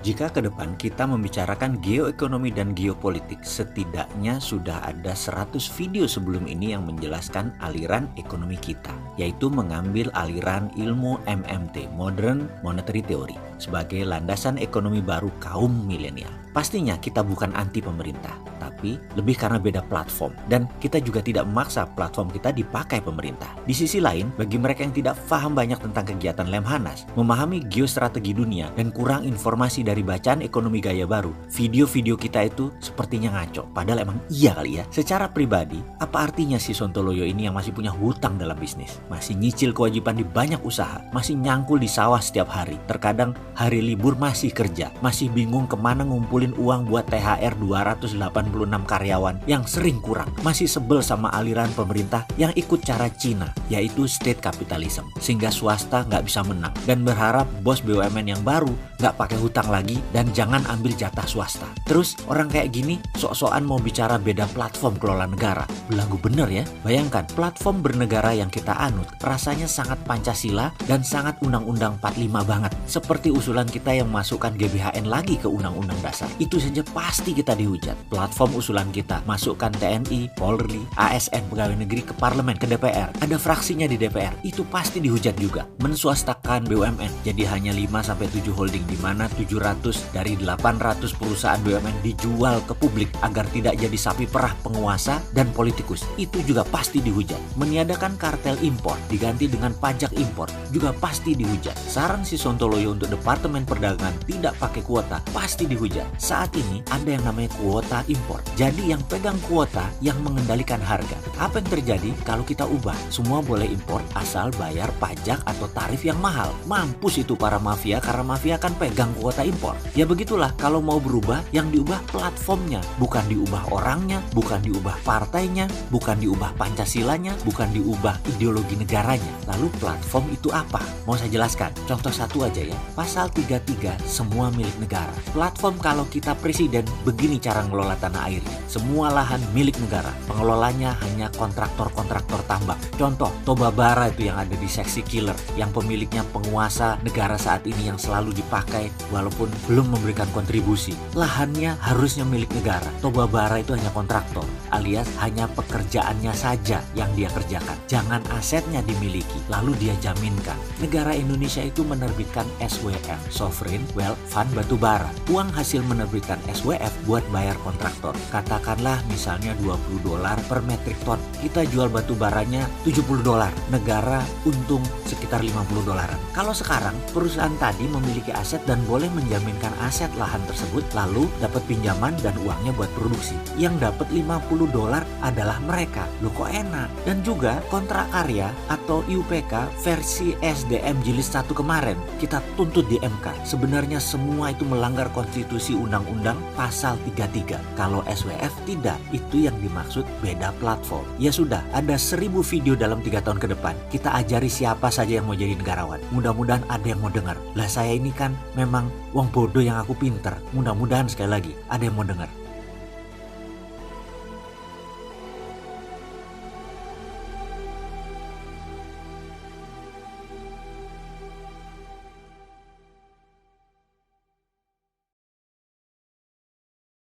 Jika ke depan kita membicarakan geoekonomi dan geopolitik, setidaknya sudah ada 100 video sebelum ini yang menjelaskan aliran ekonomi kita, yaitu mengambil aliran ilmu MMT, Modern Monetary Theory, sebagai landasan ekonomi baru kaum milenial. Pastinya kita bukan anti pemerintah, tapi lebih karena beda platform, dan kita juga tidak memaksa platform kita dipakai pemerintah. Di sisi lain, bagi mereka yang tidak paham banyak tentang kegiatan Lemhanas, memahami geostrategi dunia, dan kurang informasi dari bacaan ekonomi gaya baru, video-video kita itu sepertinya ngaco. Padahal emang iya kali ya. Secara pribadi, apa artinya si Sontoloyo ini yang masih punya hutang dalam bisnis? Masih nyicil kewajiban di banyak usaha, masih nyangkul di sawah setiap hari, terkadang hari libur masih kerja, masih bingung kemana ngumpulin uang buat THR 286 karyawan yang sering kurang, masih sebel sama aliran pemerintah yang ikut cara Cina, yaitu state capitalism, sehingga swasta nggak bisa menang, dan berharap bos BUMN yang baru nggak pakai hutang lagi dan jangan ambil jatah swasta. Terus orang kayak gini sok-sokan mau bicara beda platform kelola negara. Belagu bener ya. Bayangkan platform bernegara yang kita anut rasanya sangat Pancasila dan sangat Undang-Undang 45 banget. Seperti usulan kita yang masukkan GBHN lagi ke Undang-Undang Dasar. Itu saja pasti kita dihujat. Platform usulan kita masukkan TNI, Polri, ASN, pegawai negeri ke parlemen, ke DPR. Ada fraksinya di DPR. Itu pasti dihujat juga. Menswastakan BUMN jadi hanya 5-7 holding, di mana 700 dari 800 perusahaan BUMN dijual ke publik agar tidak jadi sapi perah penguasa dan politikus. Itu juga pasti dihujat. Meniadakan kartel impor diganti dengan pajak impor juga pasti dihujat. Saran si Sontoloyo untuk Departemen Perdagangan tidak pakai kuota pasti dihujat. Saat ini ada yang namanya kuota impor. Jadi yang pegang kuota yang mengendalikan harga. Apa yang terjadi kalau kita ubah? Semua boleh impor asal bayar pajak atau tarif yang mahal. Mampus itu para mafia karena mafia kan pegang kuota impor. Ya begitulah, kalau mau berubah yang diubah platformnya, bukan diubah orangnya, bukan diubah partainya, bukan diubah Pancasilanya, bukan diubah ideologi negaranya. Lalu platform itu apa? Mau saya jelaskan. Contoh satu aja ya. Pasal 33 semua milik negara. Platform kalau kita presiden, begini cara ngelola tanah airnya. Semua lahan milik negara. Pengelolanya hanya kontraktor-kontraktor tambang. Contoh, Toba Bara itu yang ada di seksi Killer, yang pemiliknya penguasa negara saat ini yang selalu dipakai walaupun belum memberikan kontribusi. Lahannya harusnya milik negara. Toba Bara itu hanya kontraktor, alias hanya pekerjaannya saja yang dia kerjakan. Jangan asetnya dimiliki, lalu dia jaminkan. Negara Indonesia itu menerbitkan SWF, Sovereign Wealth Fund Batubara. Uang hasil menerbitkan SWF buat bayar kontraktor. Katakanlah misalnya $20 per metrik ton. Kita jual batu baranya $70. Negara untung sekitar $50. Kalau sekarang perusahaan tadi memiliki aset dan boleh menjaminkan aset lahan tersebut, lalu dapat pinjaman dan uangnya buat produksi. Yang dapat $50 adalah mereka. Loh kok enak? Dan juga kontrak karya atau IUPK versi SDM Jilid 1 kemarin kita tuntut di MK. Sebenarnya semua itu melanggar konstitusi undang-undang pasal 33. Kalau SWF tidak, itu yang dimaksud beda platform. Ya sudah, ada 1000 video dalam 3 tahun ke depan. Kita ajari siapa saja yang mau jadi negarawan. Mudah-mudahan ada yang mau dengar. Lah saya ini kan memang wong bodoh yang aku pinter. Mudah-mudahan sekali lagi ada yang mau dengar.